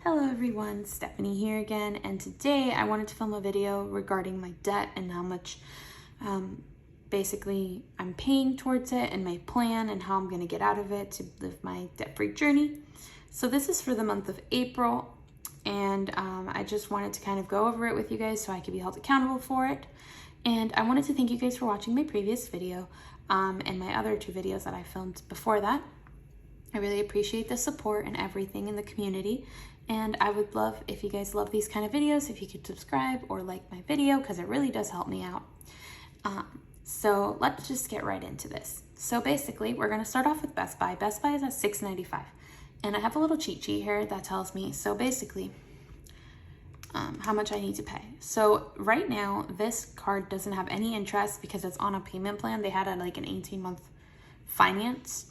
Hello everyone, Stephanie here again, and today I wanted to film a video regarding my debt and how much basically I'm paying towards it and my plan and how I'm going to get out of it to live my debt-free journey. So this is for the month of April, and I just wanted to kind of go over it with you guys so I could be held accountable for it. And I wanted to thank you guys for watching my previous video and my other two videos that I filmed before that. I really appreciate the support and everything in the community. And I would love, if you guys love these kind of videos, if you could subscribe or like my video, because it really does help me out. So let's just get right into this. So basically, we're going to start off with Best Buy. Best Buy is at $6.95. And I have a little cheat sheet here that tells me, so basically, how much I need to pay. So right now, this card doesn't have any interest because it's on a payment plan. They had like an 18-month finance.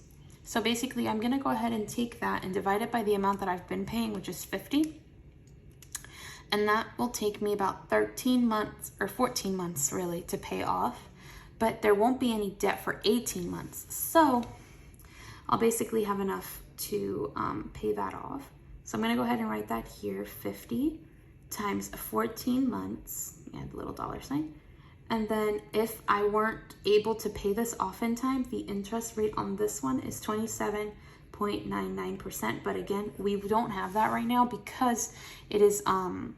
So basically, I'm going to go ahead and take that and divide it by the amount that I've been paying, which is $50. And that will take me about 13 months or 14 months really to pay off. But there won't be any debt for 18 months. So I'll basically have enough to pay that off. So I'm going to go ahead and write that here, 50 times 14 months, and a little dollar sign. And then if I weren't able to pay this off in time, the interest rate on this one is 27.99%. But again, we don't have that right now because it is on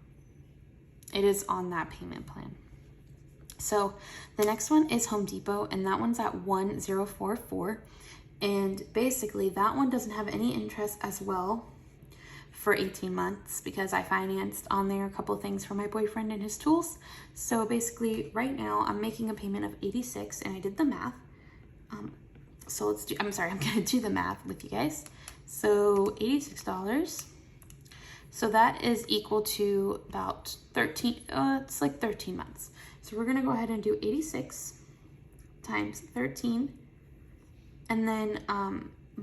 that payment plan. So the next one is Home Depot, and that one's at 1044. And basically that one doesn't have any interest as well for 18 months because I financed on there a couple things for my boyfriend and his tools. So basically right now I'm making a payment of 86, and I did the math. So let's do, I'm gonna do the math with you guys. So $86. So that is equal to about 13, it's like 13 months. So we're gonna go ahead and do 86 times 13. And then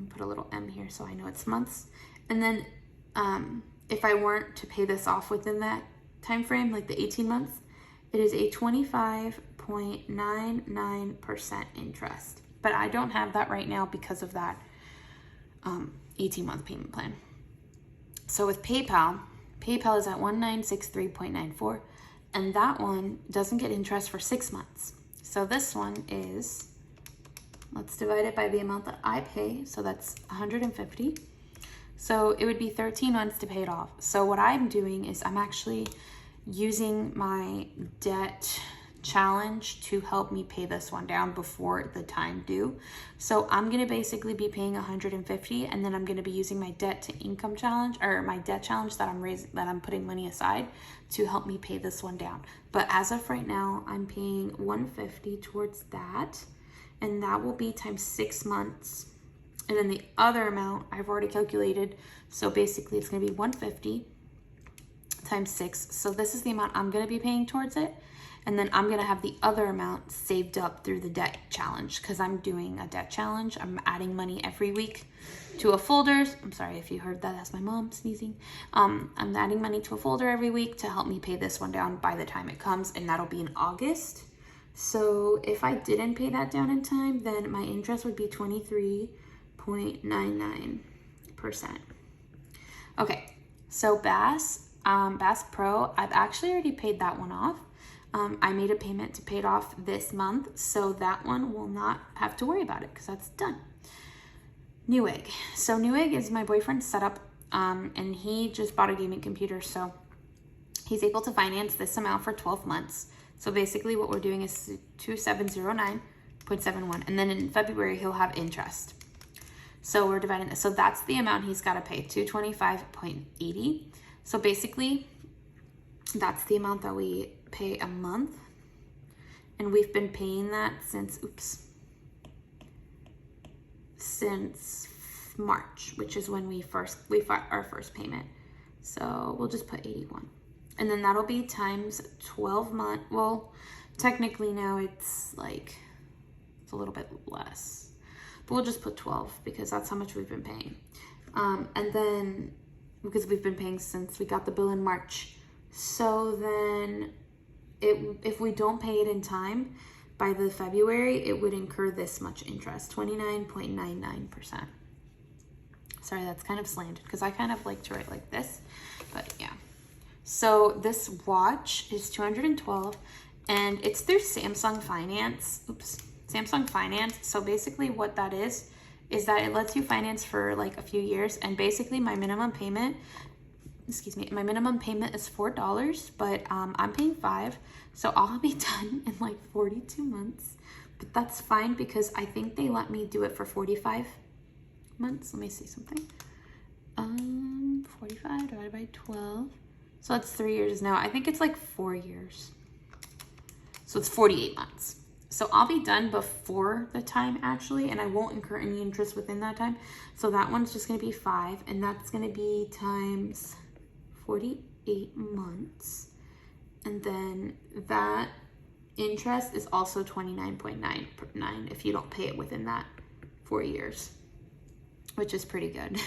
put a little M here so I know it's months. And then if I weren't to pay this off within that time frame, like the 18 months, it is a 25.99% interest. But I don't have that right now because of that 18-month payment plan. So with PayPal is at 1963.94, and that one doesn't get interest for 6 months. So this one is, let's divide it by the amount that I pay, so that's 150. So it would be 13 months to pay it off. So what I'm doing is I'm actually using my debt challenge to help me pay this one down before the time due. So I'm gonna basically be paying 150, and then I'm gonna be using my debt to income challenge, or my debt challenge that I'm putting money aside to help me pay this one down. But as of right now, I'm paying 150 towards that, and that will be times 6 months. And then the other amount I've already calculated. So basically it's gonna be 150 times 6. So this is the amount I'm gonna be paying towards it. And then I'm gonna have the other amount saved up through the debt challenge because I'm doing a debt challenge. I'm adding money every week to a folder. I'm sorry if you heard that, that's my mom sneezing. I'm adding money to a folder every week to help me pay this one down by the time it comes, and that'll be in August. So if I didn't pay that down in time, then my interest would be 23.99%. Okay, so Bass Pro, I've actually already paid that one off. I made a payment to pay it off this month, so that one will not have to worry about it because that's done. Newegg. So Newegg is my boyfriend's setup, and he just bought a gaming computer, so he's able to finance this amount for 12 months. So basically what we're doing is 2709.71, and then in February he'll have interest. So we're dividing this. So that's the amount he's got to pay, 225.80. So basically that's the amount that we pay a month, and we've been paying that since March, which is when we got our first payment. So we'll just put 81, and then that'll be times 12 months. Well, technically now it's a little bit less, but we'll just put 12 because that's how much we've been paying. And then because we've been paying since we got the bill in March. So then if we don't pay it in time by the February, it would incur this much interest, 29.99%. Sorry, that's kind of slanted because I kind of like to write like this. So this watch is $212 and it's through Samsung Finance. Samsung Finance. So basically what that is that it lets you finance for like a few years, and basically my minimum payment, my minimum payment is $4, but I'm paying $5, so I'll be done in like 42 months. But that's fine because I think they let me do it for 45 months. Let me see something. 45 divided by 12. So that's 3 years now. I think it's like 4 years. So it's 48 months. So I'll be done before the time actually, and I won't incur any interest within that time. So that one's just gonna be 5, and that's gonna be times 48 months. And then that interest is also 29.99 if you don't pay it within that 4 years, which is pretty good.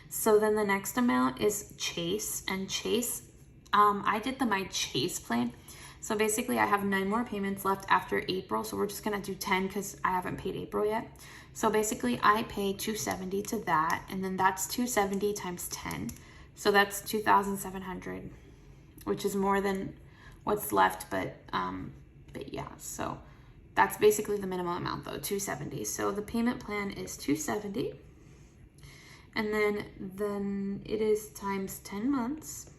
So then the next amount is Chase, and Chase, I did my Chase plan. So basically I have 9 more payments left after April. So we're just gonna do 10 because I haven't paid April yet. So basically I pay $270 to that, and then that's $270 times 10. So that's $2,700, which is more than what's left, but yeah, so that's basically the minimum amount though, $270. So the payment plan is $270, and then it is times 10 months.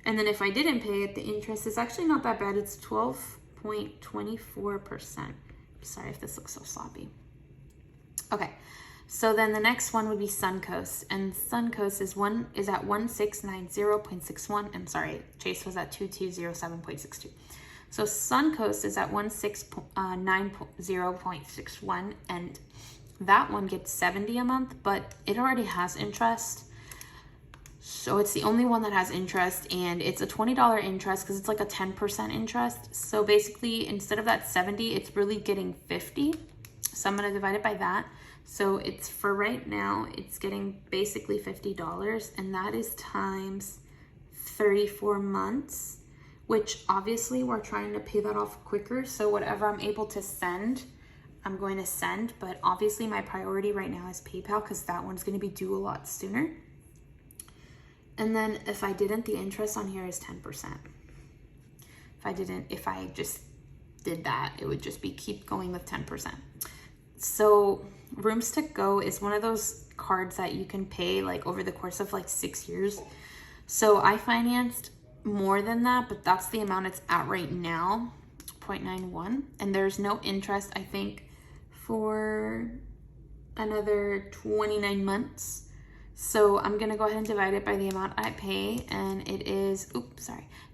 And then if I didn't pay it, the interest is actually not that bad. It's 12.24%. Sorry if this looks so sloppy. Okay, so then the next one would be Suncoast, and Suncoast is at 1690.61. I'm sorry, Chase was at 2207.62. So Suncoast is at 1690.61, and that one gets $70 a month, but it already has interest. So it's the only one that has interest, and it's a $20 interest because it's like a 10% interest. So basically instead of that 70, it's really getting 50. So I'm gonna divide it by that. So it's, for right now, it's getting basically $50, and that is times 34 months, which obviously we're trying to pay that off quicker. So whatever I'm able to send, I'm going to send, but obviously my priority right now is PayPal because that one's gonna be due a lot sooner. And then if I didn't, the interest on here is 10%. If I just did that, it would just be keep going with 10%. So Rooms to Go is one of those cards that you can pay like over the course of like 6 years. So I financed more than that, but that's the amount it's at right now, 0.91. And there's no interest, I think, for another 29 months. So I'm gonna go ahead and divide it by the amount I pay, and it is,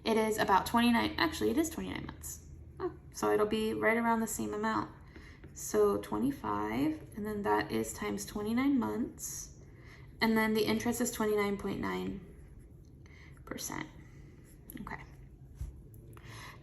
it is about 29, actually it is 29 months. Oh, so it'll be right around the same amount. So 25, and then that is times 29 months. And then the interest is 29.9%. Okay.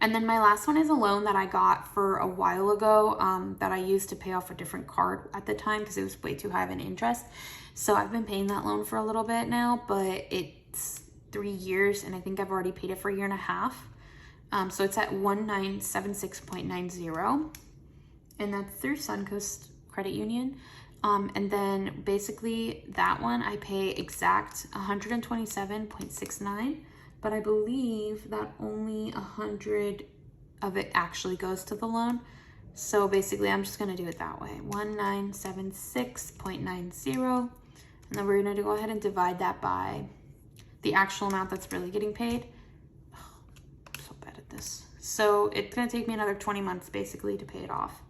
And then my last one is a loan that I got for a while ago that I used to pay off a different card at the time because it was way too high of an interest. So I've been paying that loan for a little bit now, but it's 3 years, and I think I've already paid it for a year and a half. So it's at 1976.90, and that's through Suncoast Credit Union. And then basically that one I pay exact 127.69, but I believe that only 100 of it actually goes to the loan. So basically I'm just gonna do it that way, 1976.90. And then we're gonna go ahead and divide that by the actual amount that's really getting paid. Oh, I'm so bad at this. So it's gonna take me another 20 months basically to pay it off.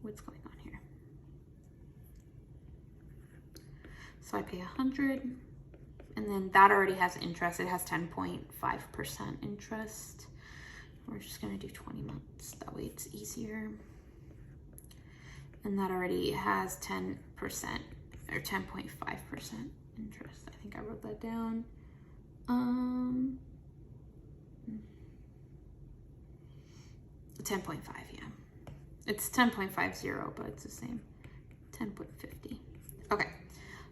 What's going on here? So I pay 100, and then that already has interest. It has 10.5% interest. We're just gonna do 20 months. That way it's easier. And that already has 10% or 10.5% interest. I think I wrote that down. 10.5, yeah. It's 10.50, but it's the same. 10.50. Okay.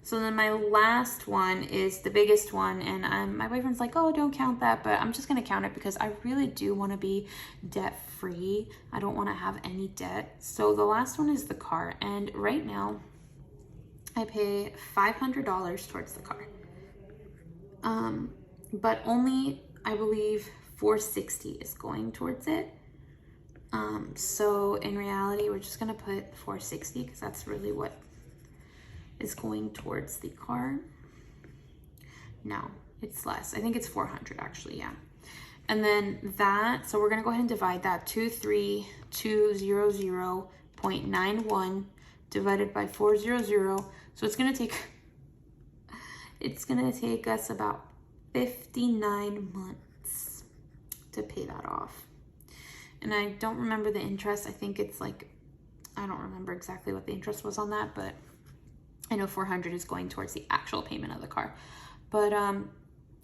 So then my last one is the biggest one, and my boyfriend's like, oh, don't count that, but I'm just gonna count it because I really do wanna be debt-free. I don't wanna have any debt. So the last one is the car, and right now, I pay $500 towards the car. but only, I believe, $460 is going towards it. So in reality, we're just gonna put $460 because that's really what is going towards the car. No, it's less. I think it's 400 actually, yeah. And then that, so we're gonna go ahead and divide that 23200.91 divided by 400. So it's gonna take us about 59 months to pay that off. And I don't remember the interest. I think it's like, I don't remember exactly what the interest was on that, but I know 400 is going towards the actual payment of the car. But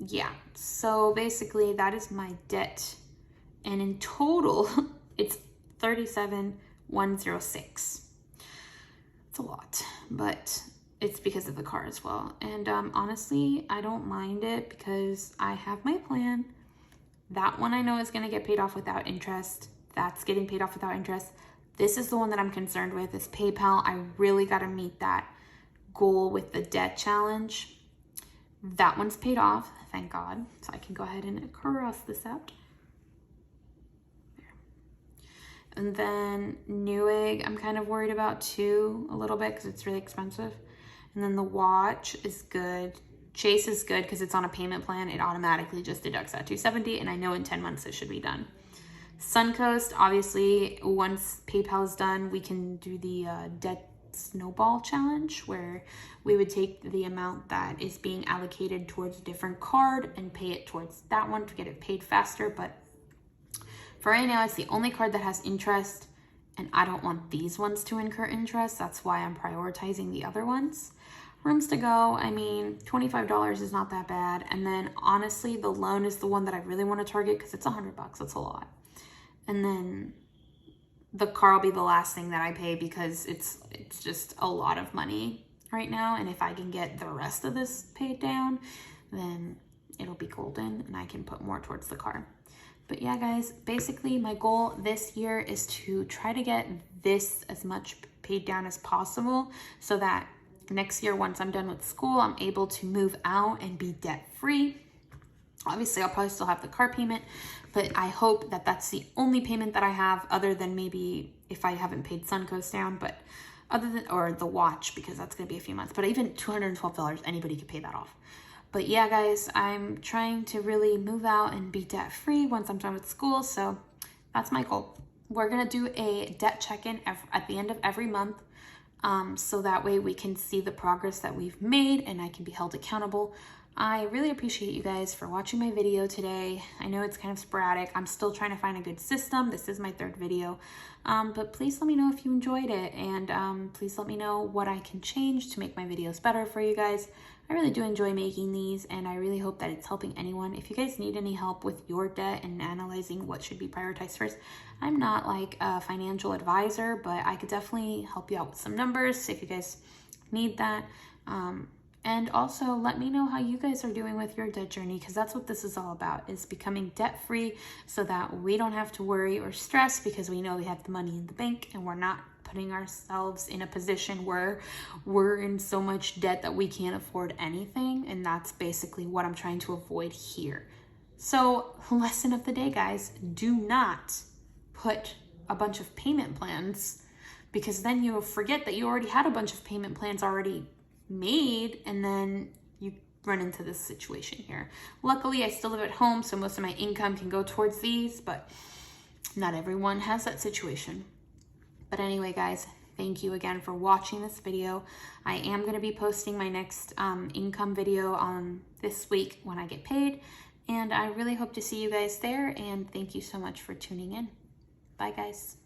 yeah, so basically that is my debt. And in total, it's 37,106. It's a lot, but it's because of the car as well. And honestly, I don't mind it because I have my plan. That one I know is gonna get paid off without interest. That's getting paid off without interest. This is the one that I'm concerned with, is PayPal. I really gotta meet that goal with the debt challenge. That one's paid off, thank God. So I can go ahead and cross this out. There. And then Newegg, I'm kind of worried about too, a little bit, because it's really expensive. And then the watch is good. Chase is good because it's on a payment plan. It automatically just deducts that $270, and I know in 10 months it should be done. Suncoast, obviously, once PayPal is done, we can do the debt snowball challenge, where we would take the amount that is being allocated towards a different card and pay it towards that one to get it paid faster. But for right now, it's the only card that has interest, and I don't want these ones to incur interest. That's why I'm prioritizing the other ones. Rooms to go, I mean, $25 is not that bad. And then honestly, the loan is the one that I really want to target because it's $100. That's a lot. And then the car will be the last thing that I pay because it's just a lot of money right now. And if I can get the rest of this paid down, then it'll be golden and I can put more towards the car. But yeah, guys, basically my goal this year is to try to get this as much paid down as possible so that next year, once I'm done with school, I'm able to move out and be debt free. Obviously, I'll probably still have the car payment, but I hope that that's the only payment that I have, other than maybe if I haven't paid Suncoast down, but other than, or the watch, because that's going to be a few months. But even $212, anybody could pay that off. But yeah, guys, I'm trying to really move out and be debt free once I'm done with school. So that's my goal. We're going to do a debt check-in at the end of every month. So that way we can see the progress that we've made and I can be held accountable. I really appreciate you guys for watching my video today. I know it's kind of sporadic. I'm still trying to find a good system. This is my third video, but please let me know if you enjoyed it, and please let me know what I can change to make my videos better for you guys. I really do enjoy making these, and I really hope that it's helping anyone. If you guys need any help with your debt and analyzing what should be prioritized first, I'm not like a financial advisor, but I could definitely help you out with some numbers if you guys need that. And also let me know how you guys are doing with your debt journey, because that's what this is all about, is becoming debt free so that we don't have to worry or stress because we know we have the money in the bank and we're not putting ourselves in a position where we're in so much debt that we can't afford anything. And that's basically what I'm trying to avoid here. So lesson of the day, guys, do not put a bunch of payment plans, because then you'll forget that you already had a bunch of payment plans already made, and then you run into this situation here. Luckily, I still live at home, so most of my income can go towards these, but not everyone has that situation. But anyway, guys, thank you again for watching this video. I am going to be posting my next income video on this week when I get paid, and I really hope to see you guys there, and thank you so much for tuning in. Bye, guys.